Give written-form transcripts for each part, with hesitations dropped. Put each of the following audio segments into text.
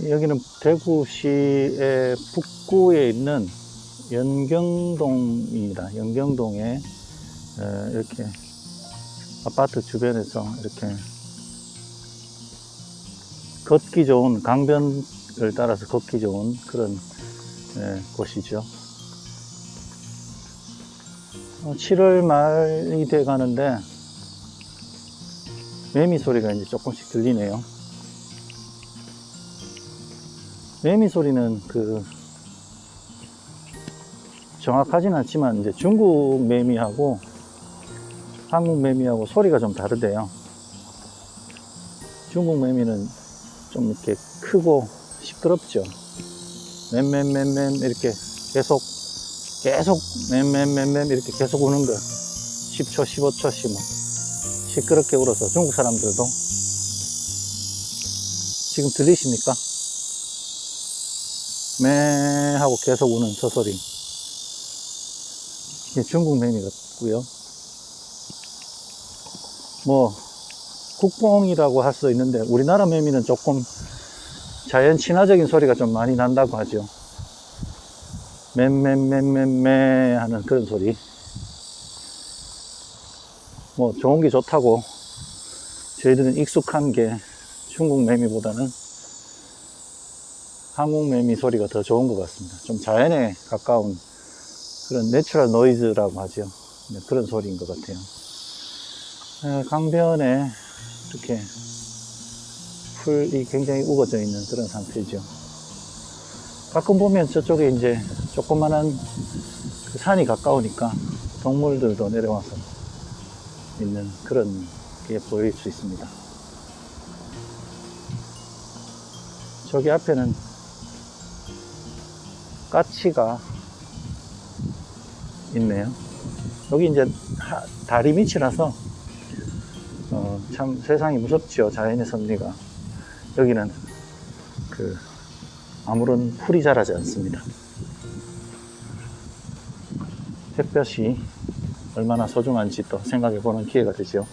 여기는 대구시의 북구에 있는 연경동입니다. 연경동에 이렇게 아파트 주변에서 이렇게 걷기 좋은, 강변을 따라서 걷기 좋은 그런 곳이죠. 7월 말이 돼 가는데 매미 소리가 이제 조금씩 들리네요. 매미 소리는 정확하진 않지만 이제 중국 매미하고 한국 매미하고 소리가 좀 다르대요. 중국 매미는 좀 이렇게 크고 시끄럽죠. 맴맴맴맴 이렇게 계속 맴맴맴맴 이렇게 계속 우는 거 10초 15초씩 뭐 시끄럽게 울어서 중국 사람들도 지금 들리십니까? 매 하고 계속 우는 저 소리, 이게 중국 매미 같고요. 뭐 국뽕이라고 할 수 있는데 우리나라 매미는 조금 자연 친화적인 소리가 좀 많이 난다고 하죠. 맴맴맴맴매 하는 그런 소리. 뭐 좋은 게 좋다고 저희들은 익숙한 게 중국 매미보다는 한국 매미 소리가 더 좋은 것 같습니다. 좀 자연에 가까운 그런 내추럴 노이즈라고 하죠. 그런 소리인 것 같아요. 강변에 이렇게 풀이 굉장히 우거져 있는 그런 상태죠. 가끔 보면 저쪽에 이제 조그만한 그 산이 가까우니까 동물들도 내려와서 있는 그런 게 보일 수 있습니다. 저기 앞에는 까치가 있네요. 여기 이제 다리 밑이라서 참 세상이 무섭죠. 자연의 섭리가. 여기는 아무런 풀이 자라지 않습니다. 햇볕이 얼마나 소중한지 또 생각해 보는 기회가 되죠.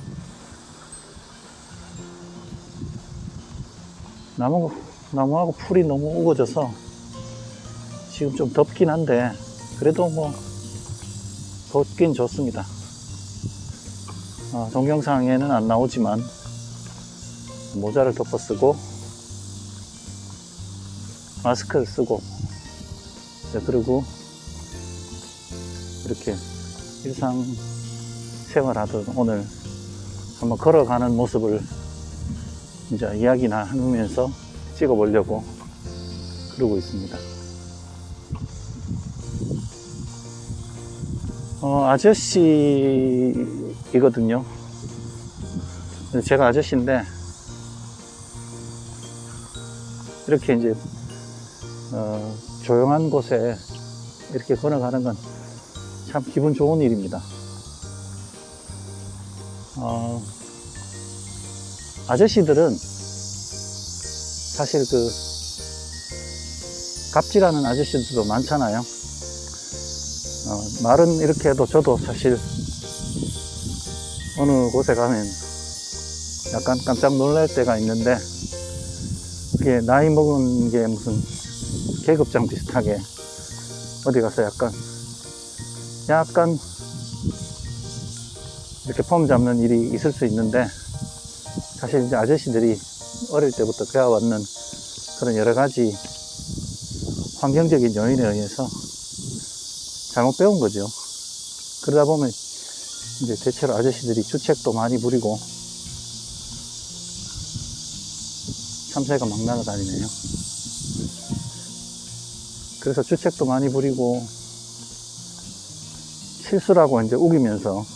나무하고 풀이 너무 우거져서 지금 좀 덥긴 한데 그래도 뭐 덥긴 좋습니다. 동영상에는 안 나오지만 모자를 덮어 쓰고 마스크를 쓰고 그리고 이렇게 일상생활하듯 오늘 한번 걸어가는 모습을 이제 이야기나 하면서 찍어 보려고 그러고 있습니다. 아저씨이거든요. 제가 아저씨인데 이렇게 이제 조용한 곳에 이렇게 걸어가는 건 참 기분 좋은 일입니다. 아저씨들은 사실 갑질하는 아저씨들도 많잖아요. 말은 이렇게 해도 저도 사실 어느 곳에 가면 약간 깜짝 놀랄 때가 있는데 그게 나이 먹은 게 무슨 계급장 비슷하게 어디 가서 약간 이렇게 폼 잡는 일이 있을 수 있는데 사실 이제 아저씨들이 어릴 때부터 배워왔는 그런 여러 가지 환경적인 요인에 의해서 잘못 배운 거죠. 그러다 보면 이제 대체로 아저씨들이 주책도 많이 부리고 참새가 막 날아다니네요. 그래서 주책도 많이 부리고 실수라고 이제 우기면서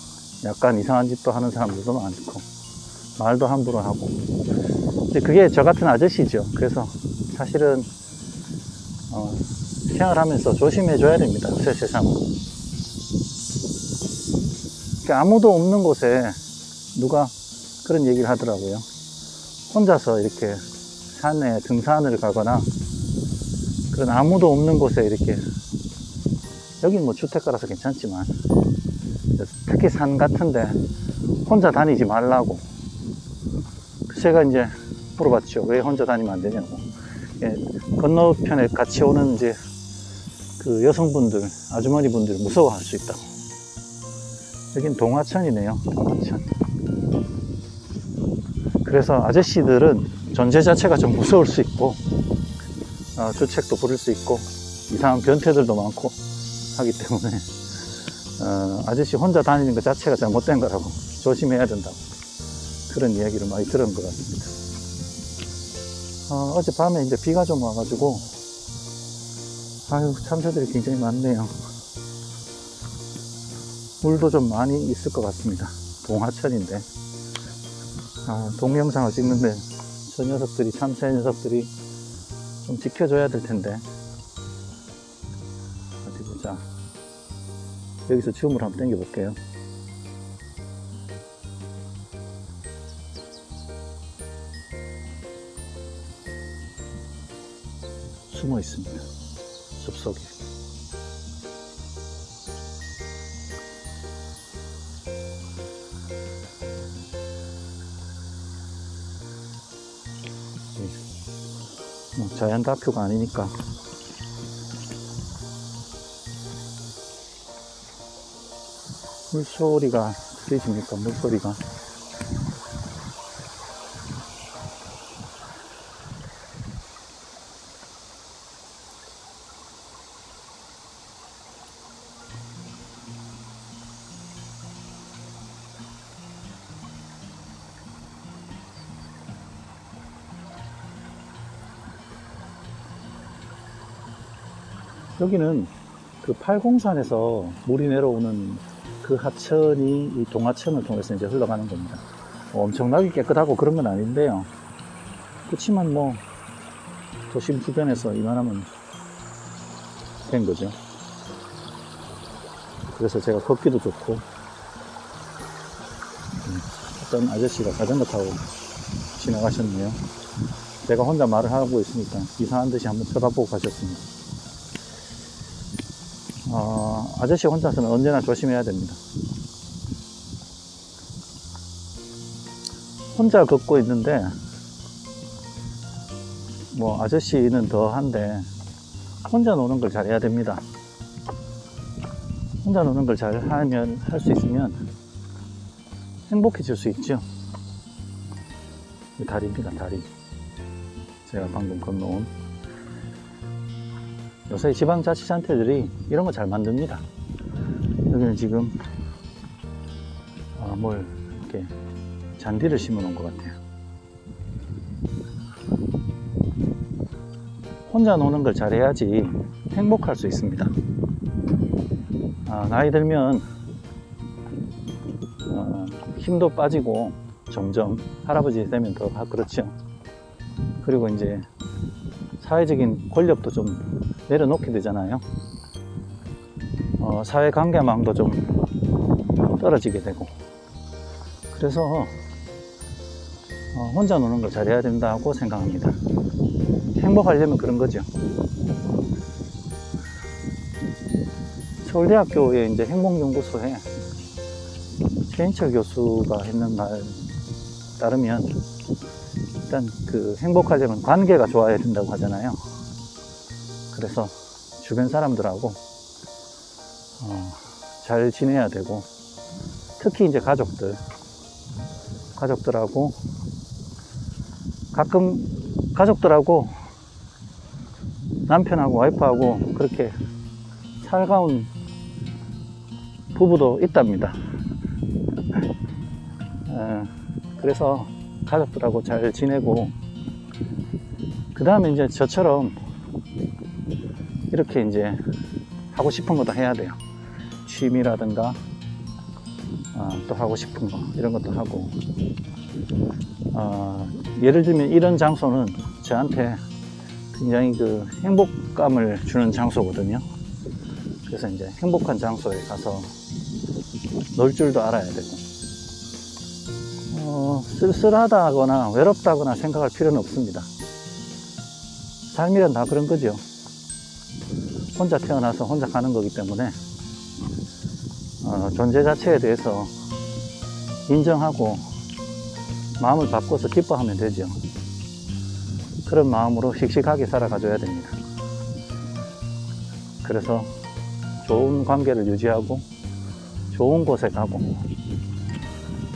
약간 이상한 짓도 하는 사람들도 많고 말도 함부로 하고 이제 그게 저 같은 아저씨죠. 그래서 사실은 생활하면서 조심해 줘야 됩니다. 요새 세상은 아무도 없는 곳에 누가 그런 얘기를 하더라고요. 혼자서 이렇게 산에 등산을 가거나 그런 아무도 없는 곳에 이렇게, 여긴 뭐 주택가라서 괜찮지만 특히 산 같은데 혼자 다니지 말라고 제가 이제 물어봤죠. 왜 혼자 다니면 안 되냐고. 예, 건너편에 같이 오는 이제 그 여성분들, 아주머니분들 무서워할 수 있다고. 여긴 동화천이네요, 동화천. 그래서 아저씨들은 존재 자체가 좀 무서울 수 있고, 주책도 부릴 수 있고, 이상한 변태들도 많고 하기 때문에, 아저씨 혼자 다니는 것 자체가 잘못된 거라고, 조심해야 된다고. 그런 이야기를 많이 들은 것 같습니다. 어젯밤에 이제 비가 좀 와가지고, 아유, 참새들이 굉장히 많네요. 물도 좀 많이 있을 것 같습니다. 동화천인데. 동영상을 찍는데, 저 녀석들이, 참새 녀석들이 좀 지켜줘야 될 텐데. 어디 보자. 여기서 줌을 한번 당겨 볼게요. 숨어 있습니다. 숲속에. 자연 다큐가 아니니까. 물소리가 들리십니까? 물소리가. 여기는 그 팔공산에서 물이 내려오는 그 하천이 이 동화천을 통해서 이제 흘러가는 겁니다. 엄청나게 깨끗하고 그런 건 아닌데요. 그렇지만 뭐 도심 주변에서 이만하면 된 거죠. 그래서 제가 걷기도 좋고, 어떤 아저씨가 자전거 타고 지나가셨네요. 제가 혼자 말을 하고 있으니까 이상한 듯이 한번 쳐다보고 가셨습니다. 아저씨 혼자서는 언제나 조심해야 됩니다. 혼자 걷고 있는데, 뭐, 아저씨는 더 한데, 혼자 노는 걸 잘해야 됩니다. 혼자 노는 걸 잘 하면, 할 수 있으면 행복해질 수 있죠. 이 다리입니다, 다리. 제가 방금 건너온. 요새 지방자치단체들이 이런 거 잘 만듭니다. 여기는 지금 뭘 이렇게 잔디를 심어 놓은 것 같아요. 혼자 노는 걸 잘해야지 행복할 수 있습니다. 나이 들면 힘도 빠지고 점점 할아버지 되면 더 그렇죠. 그리고 이제 사회적인 권력도 좀 내려놓게 되잖아요. 사회관계망도 좀 떨어지게 되고. 그래서 혼자 노는 걸 잘해야 된다고 생각합니다. 행복하려면 그런 거죠. 서울대학교의 이제 행복연구소에 최인철 교수가 했는 말 따르면, 일단 그 행복하려면 관계가 좋아야 된다고 하잖아요. 그래서 주변 사람들하고 잘 지내야 되고, 특히 이제 가족들하고 가끔 가족들하고 남편하고 와이프하고 그렇게 살가운 부부도 있답니다. 그래서 가족들하고 잘 지내고, 그 다음에 이제 저처럼 이렇게 이제 하고 싶은 거 다 해야 돼요. 취미라든가 또 하고 싶은 거 이런 것도 하고, 예를 들면 이런 장소는 저한테 굉장히 그 행복감을 주는 장소거든요. 그래서 이제 행복한 장소에 가서 놀 줄도 알아야 되고, 쓸쓸하다거나 외롭다거나 생각할 필요는 없습니다. 삶이란 다 그런 거죠. 혼자 태어나서 혼자 가는 거기 때문에 존재 자체에 대해서 인정하고 마음을 바꿔서 기뻐하면 되죠. 그런 마음으로 씩씩하게 살아가줘야 됩니다. 그래서 좋은 관계를 유지하고 좋은 곳에 가고,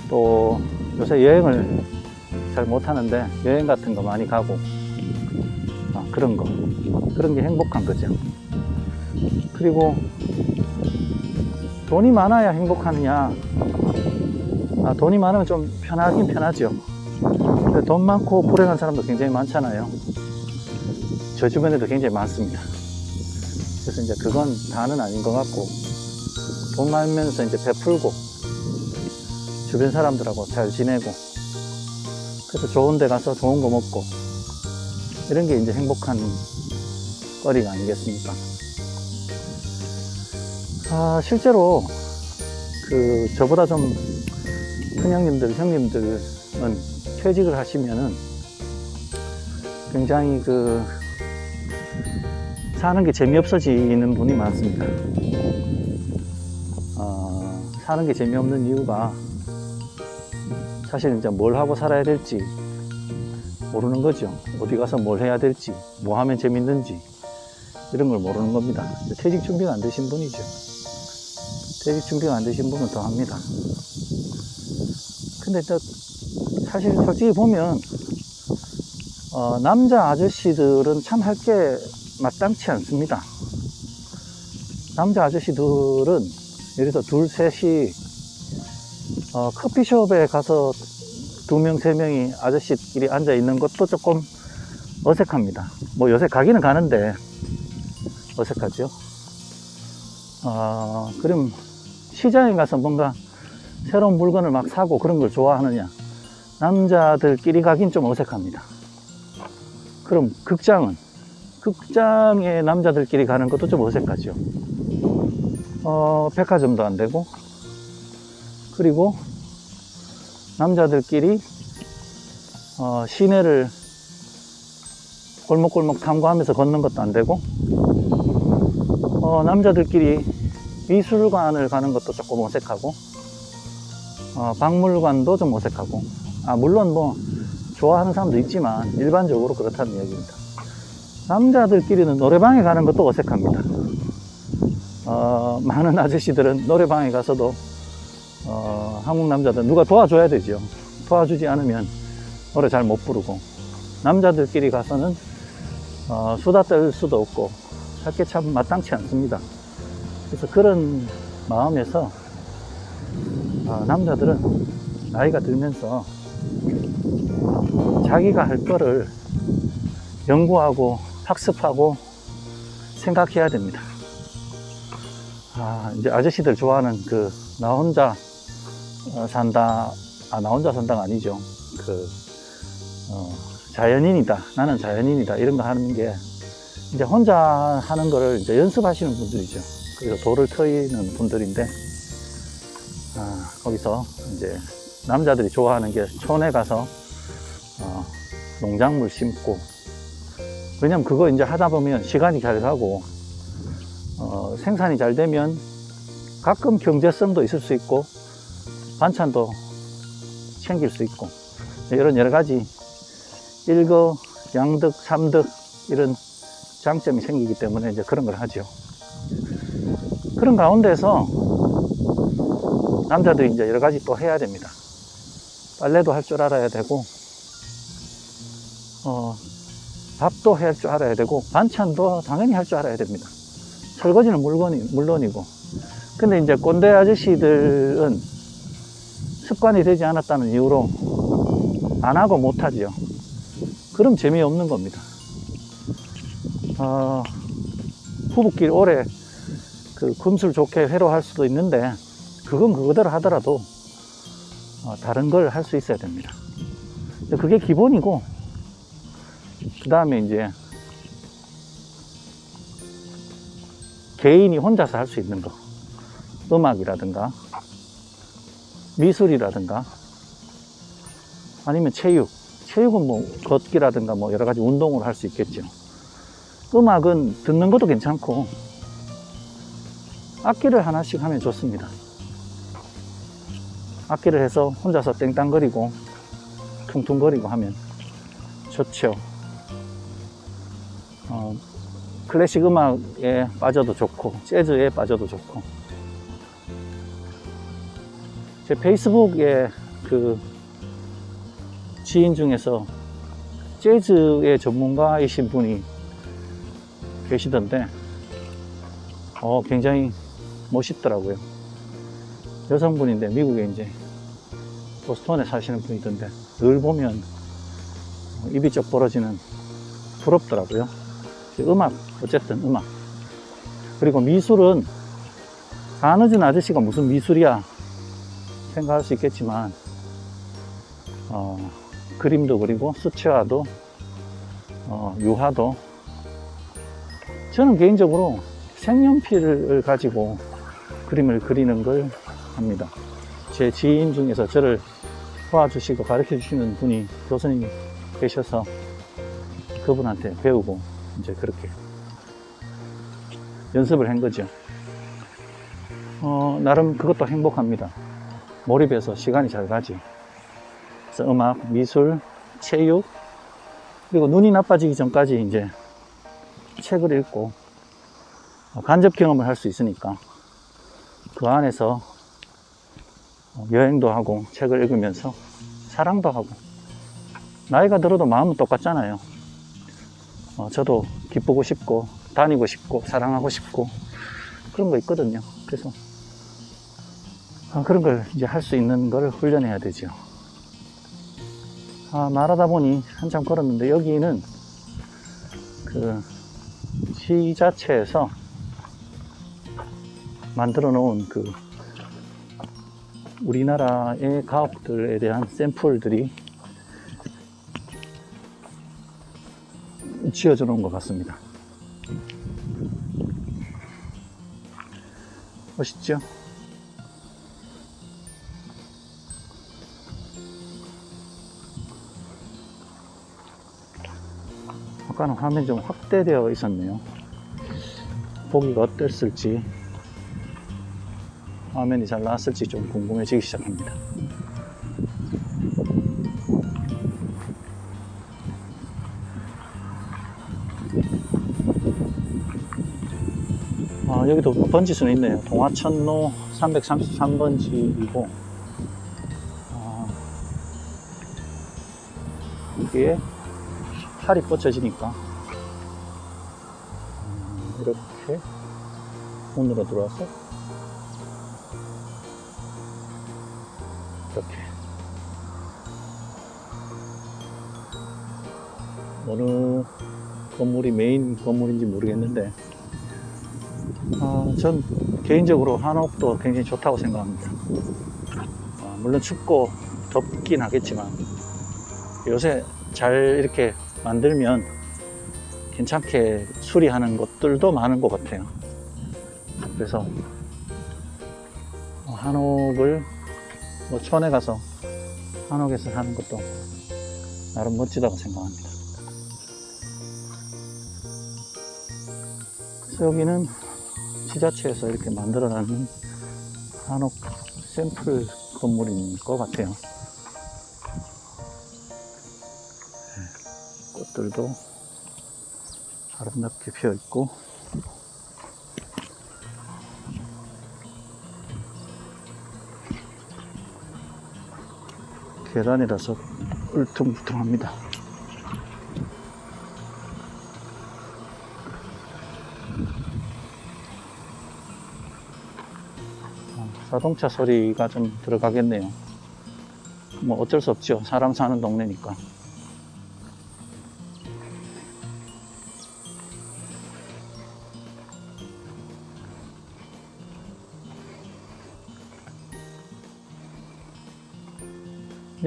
또 요새 여행을 잘 못하는데 여행 같은 거 많이 가고, 그런 게 행복한 거죠. 그리고 돈이 많아야 행복하느냐? 돈이 많으면 좀 편하긴 편하죠. 근데 돈 많고 불행한 사람도 굉장히 많잖아요. 저 주변에도 굉장히 많습니다. 그래서 이제 그건 다는 아닌 것 같고, 돈 많으면서 이제 베풀고 주변 사람들하고 잘 지내고, 그래서 좋은 데 가서 좋은 거 먹고, 이런 게 이제 행복한 거리가 아니겠습니까? 실제로 저보다 좀 큰 형님들은 퇴직을 하시면은 굉장히 사는 게 재미없어지는 분이 많습니다. 사는 게 재미없는 이유가 사실 이제 뭘 하고 살아야 될지 모르는 거죠. 어디 가서 뭘 해야 될지, 뭐 하면 재밌는지, 이런 걸 모르는 겁니다. 퇴직 준비가 안 되신 분이죠. 퇴직 준비가 안 되신 분은 더 합니다. 근데 사실 솔직히 보면 남자 아저씨들은 참 할 게 마땅치 않습니다. 남자 아저씨들은 예를 들어 둘, 셋이 커피숍에 가서 2명, 3명이 아저씨끼리 앉아 있는 것도 조금 어색합니다. 뭐 요새 가기는 가는데 어색하죠. 그럼 시장에 가서 뭔가 새로운 물건을 막 사고 그런 걸 좋아하느냐? 남자들끼리 가긴 좀 어색합니다. 그럼 극장에 남자들끼리 가는 것도 좀 어색하죠. 백화점도 안 되고, 그리고 남자들끼리 시내를 골목골목 탐구하면서 걷는 것도 안 되고, 남자들끼리 미술관을 가는 것도 조금 어색하고, 박물관도 좀 어색하고, 물론 뭐 좋아하는 사람도 있지만 일반적으로 그렇다는 이야기입니다. 남자들끼리는 노래방에 가는 것도 어색합니다. 많은 아저씨들은 노래방에 가서도 한국 남자들 누가 도와줘야 되죠. 도와주지 않으면 노래 잘 못 부르고, 남자들끼리 가서는 수다 떨 수도 없고 할 게 참 마땅치 않습니다. 그래서 그런 마음에서 남자들은 나이가 들면서 자기가 할 거를 연구하고 학습하고 생각해야 됩니다. 이제 아저씨들 좋아하는 나 혼자 산다, 나 혼자 산다가 아니죠. 자연인이다, 나는 자연인이다, 이런 거 하는 게 이제 혼자 하는 거를 이제 연습하시는 분들이죠. 그래서 돌을 트이는 분들인데, 거기서 이제 남자들이 좋아하는 게 촌에 가서 농작물 심고, 왜냐면 그거 이제 하다 보면 시간이 잘 가고, 생산이 잘 되면 가끔 경제성도 있을 수 있고 반찬도 챙길 수 있고, 이런 여러 가지 일거 양득 삼득 이런 장점이 생기기 때문에 이제 그런 걸 하죠. 그런 가운데서 남자들이 이제 여러 가지 또 해야 됩니다. 빨래도 할 줄 알아야 되고, 밥도 할 줄 알아야 되고, 반찬도 당연히 할 줄 알아야 됩니다. 설거지는 물론이고. 근데 이제 꼰대 아저씨들은 습관이 되지 않았다는 이유로 안 하고 못 하죠. 그럼 재미없는 겁니다. 부부끼리 오래 금술 좋게 회로할 수도 있는데, 그건 그거대로 하더라도 다른 걸 할 수 있어야 됩니다. 그게 기본이고, 그 다음에 이제 개인이 혼자서 할 수 있는 거, 음악이라든가 미술이라든가 아니면 체육은 뭐 걷기라든가 뭐 여러 가지 운동을 할 수 있겠죠. 음악은 듣는 것도 괜찮고 악기를 하나씩 하면 좋습니다. 악기를 해서 혼자서 땡땅거리고 퉁퉁거리고 하면 좋죠. 클래식 음악에 빠져도 좋고 재즈에 빠져도 좋고, 제 페이스북에 그 지인 중에서 재즈의 전문가이신 분이 계시던데 굉장히 멋있더라고요. 여성분인데 미국에 이제 보스턴에 사시는 분이던데 늘 보면 입이 쩍 벌어지는, 부럽더라고요. 음악, 어쨌든 음악. 그리고 미술은 가느진 아저씨가 무슨 미술이야 생각할 수 있겠지만 그림도 그리고 수채화도 유화도, 저는 개인적으로 색연필을 가지고 그림을 그리는 걸 합니다. 제 지인 중에서 저를 도와주시고 가르쳐 주시는 분이 교수님이 계셔서 그분한테 배우고 이제 그렇게 연습을 한 거죠. 나름 그것도 행복합니다. 몰입해서 시간이 잘 가지. 그래서 음악, 미술, 체육, 그리고 눈이 나빠지기 전까지 이제 책을 읽고 간접 경험을 할 수 있으니까 그 안에서 여행도 하고 책을 읽으면서 사랑도 하고, 나이가 들어도 마음은 똑같잖아요. 저도 기쁘고 싶고 다니고 싶고 사랑하고 싶고 그런 거 있거든요. 그래서 그런 걸 이제 할 수 있는 걸 훈련해야 되죠. 말하다 보니 한참 걸었는데, 여기는 그 지자체에서 만들어 놓은 그 우리나라의 가옥들에 대한 샘플들이 지어져 놓은 것 같습니다. 멋있죠? 아까는 화면이 좀 확대되어 있었네요. 보기가 어땠을지, 화면이 잘 나왔을지 좀 궁금해지기 시작합니다. 여기도 번지수는 있네요. 동화천로 333번지이고, 여기에 팔이 뻗쳐지니까 이렇게 문으로 들어와서 이렇게 어느 건물이 메인 건물인지 모르겠는데 전 개인적으로 한옥도 굉장히 좋다고 생각합니다. 물론 춥고 덥긴 하겠지만 요새 잘 이렇게 만들면 괜찮게 수리하는 것들도 많은 것 같아요. 그래서 한옥을 촌에 가서 한옥에서 사는 것도 나름 멋지다고 생각합니다. 그래서 여기는 지자체에서 이렇게 만들어놨는 한옥 샘플 건물인 것 같아요. 꽃들도 아름답게 피어 있고, 계단이라서 울퉁불퉁합니다. 자동차 소리가 좀 들어가겠네요. 뭐 어쩔 수 없죠. 사람 사는 동네니까.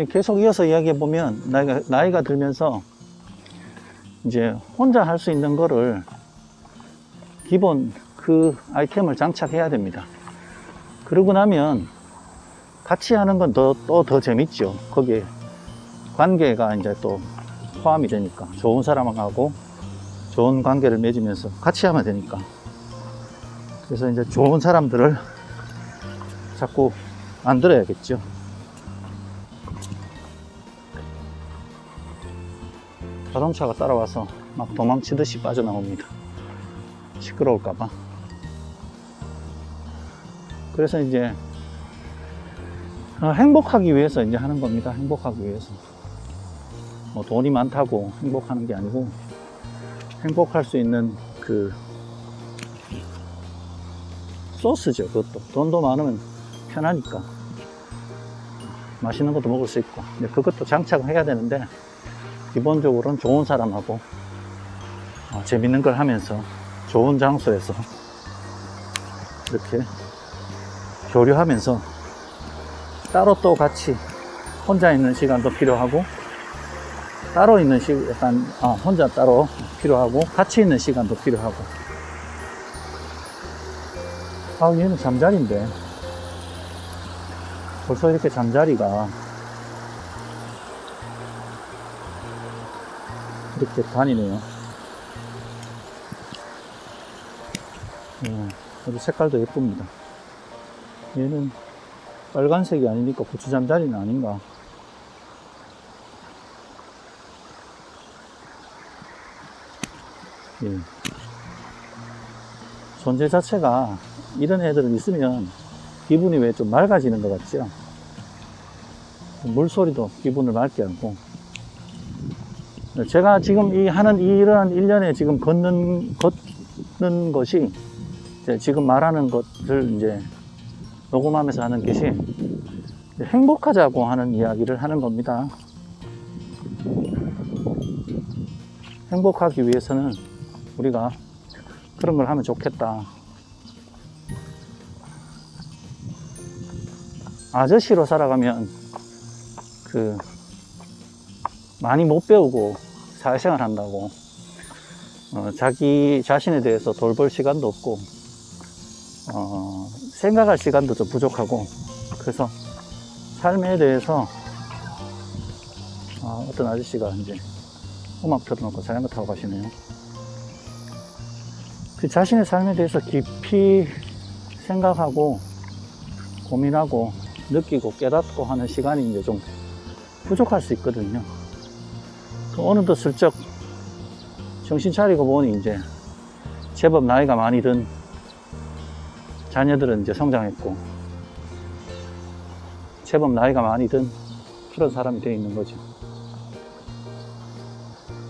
계속 이어서 이야기해 보면 나이가 들면서 이제 혼자 할 수 있는 거를 기본 그 아이템을 장착해야 됩니다. 그러고 나면 같이 하는 건 또 더 재밌죠. 거기에 관계가 이제 또 포함이 되니까, 좋은 사람하고 좋은 관계를 맺으면서 같이 하면 되니까. 그래서 이제 좋은 사람들을 자꾸 만들어야겠죠. 자동차가 따라와서 막 도망치듯이 빠져나옵니다. 시끄러울까봐. 그래서 이제 행복하기 위해서 이제 하는 겁니다. 행복하기 위해서. 뭐 돈이 많다고 행복하는 게 아니고, 행복할 수 있는 그 소스죠. 그것도 돈도 많으면 편하니까 맛있는 것도 먹을 수 있고. 근데 그것도 장착을 해야 되는데, 기본적으로는 좋은 사람하고 재밌는 걸 하면서 좋은 장소에서 이렇게 교류하면서, 따로 또 같이 혼자 있는 시간도 필요하고, 따로 있는 시간, 혼자 따로 필요하고, 같이 있는 시간도 필요하고. 얘는 잠자리인데 벌써 이렇게 잠자리가 이렇게 다니네요. 아주 색깔도 예쁩니다. 얘는 빨간색이 아니니까 고추 잠자리는 아닌가. 예. 존재 자체가 이런 애들은 있으면 기분이 왜 좀 맑아지는 것 같죠? 물소리도 기분을 맑게 하고. 제가 지금 이러한 일련에 지금 걷는 것이, 지금 말하는 것을 이제 녹음하면서 하는 것이 행복하자고 하는 이야기를 하는 겁니다. 행복하기 위해서는 우리가 그런 걸 하면 좋겠다. 아저씨로 살아가면 많이 못 배우고 사회생활 한다고 자기 자신에 대해서 돌볼 시간도 없고 생각할 시간도 좀 부족하고, 그래서 삶에 대해서 어떤 아저씨가 이제 음악 틀어놓고 자전거 타고 가시네요. 그 자신의 삶에 대해서 깊이 생각하고 고민하고 느끼고 깨닫고 하는 시간이 이제 좀 부족할 수 있거든요. 어느덧 슬쩍 정신 차리고 보니 이제 제법 나이가 많이 든 자녀들은 이제 성장했고, 제법 나이가 많이 든 그런 사람이 되어 있는 거죠.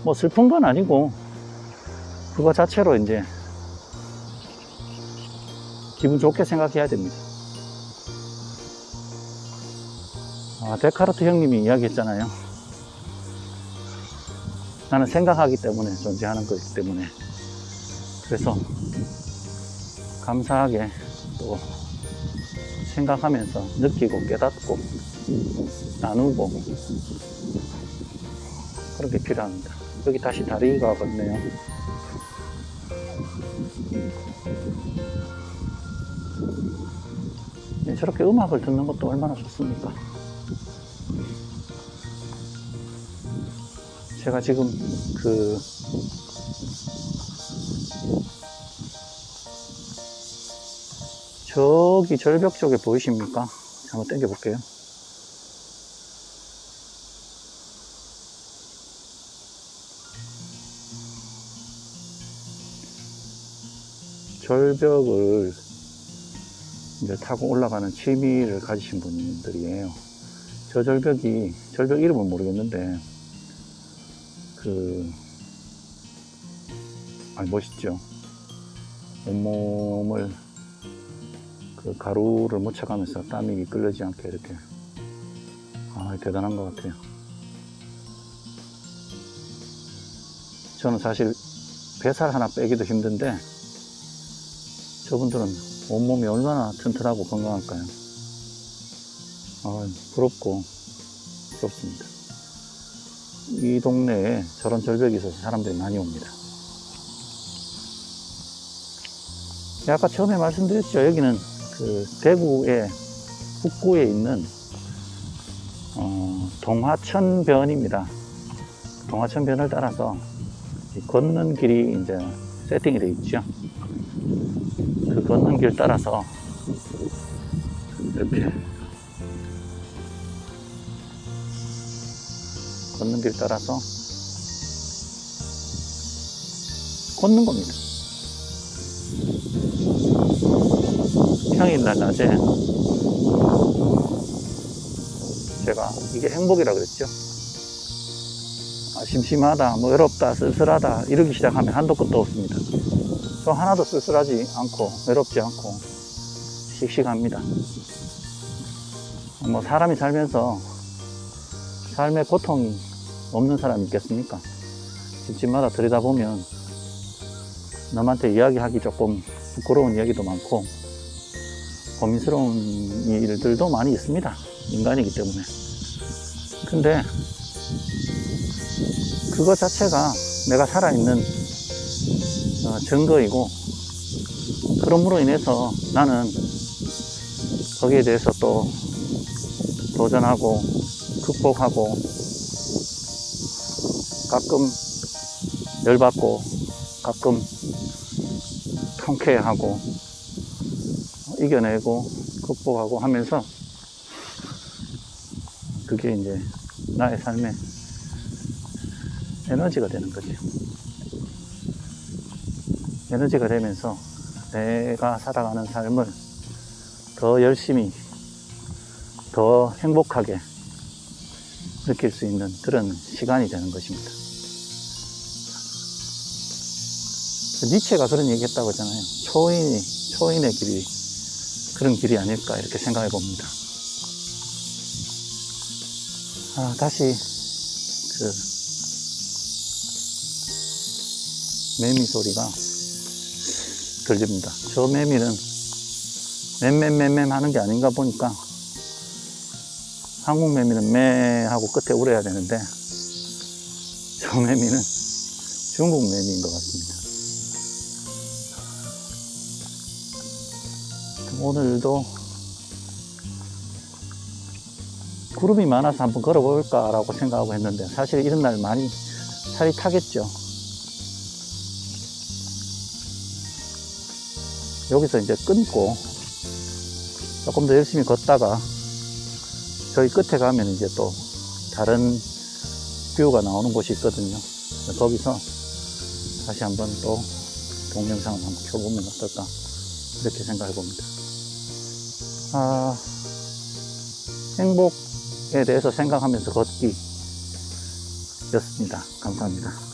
뭐 슬픈 건 아니고, 그거 자체로 이제 기분 좋게 생각해야 됩니다. 데카르트 형님이 이야기했잖아요. 나는 생각하기 때문에 존재하는 거기 때문에. 그래서 감사하게 또 생각하면서 느끼고 깨닫고 나누고, 그런 게 필요합니다. 여기 다시 다리가 걷네요. 저렇게 음악을 듣는 것도 얼마나 좋습니까? 제가 지금 저기 절벽 쪽에 보이십니까? 한번 당겨 볼게요. 절벽을 이제 타고 올라가는 취미를 가지신 분들이에요. 저 절벽 이름은 모르겠는데, 멋있죠? 온몸을 가루를 묻혀가면서 땀이 끓지 않게 이렇게. 대단한 것 같아요. 저는 사실 뱃살 하나 빼기도 힘든데, 저분들은 온몸이 얼마나 튼튼하고 건강할까요? 부럽고 부럽습니다. 이 동네에 저런 절벽이 있어서 사람들이 많이 옵니다. 아까 처음에 말씀드렸죠. 여기는 대구의 북구에 있는 동화천변입니다. 동화천변을 따라서 걷는 길이 이제 세팅이 되어 있죠. 그 걷는 길 따라서 이렇게 걷는 길 따라서 걷는 겁니다. 평일날 낮에 제가 이게 행복이라 그랬죠. 심심하다, 뭐 외롭다, 쓸쓸하다 이러기 시작하면 한도 끝도 없습니다. 저 하나도 쓸쓸하지 않고 외롭지 않고 씩씩합니다. 뭐 사람이 살면서 삶의 고통이 없는 사람이 있겠습니까? 집집마다 들여다보면 남한테 이야기하기 조금 부끄러운 이야기도 많고 고민스러운 일들도 많이 있습니다. 인간이기 때문에. 근데 그거 자체가 내가 살아있는 증거이고, 그러므로 인해서 나는 거기에 대해서 또 도전하고 극복하고 가끔 열받고 가끔 통쾌하고 이겨내고 극복하고 하면서 그게 이제 나의 삶의 에너지가 되는 거죠. 에너지가 되면서 내가 살아가는 삶을 더 열심히 더 행복하게 느낄 수 있는 그런 시간이 되는 것입니다. 니체가 그런 얘기 했다고 하잖아요. 초인의 길이 그런 길이 아닐까 이렇게 생각해 봅니다. 다시 매미 소리가 들립니다. 저 매미는 맴 하는 게 아닌가 보니까 한국 매미는 매 하고 끝에 울어야 되는데 저 매미는 중국 매미인 것 같습니다. 오늘도 구름이 많아서 한번 걸어볼까 라고 생각하고 했는데 사실 이런 날 많이 살이 타겠죠. 여기서 이제 끊고 조금 더 열심히 걷다가 저희 끝에 가면 이제 또 다른 뷰가 나오는 곳이 있거든요. 거기서 다시 한번 또 동영상을 한번 켜보면 어떨까 이렇게 생각해 봅니다. 행복에 대해서 생각하면서 걷기 였습니다. 감사합니다.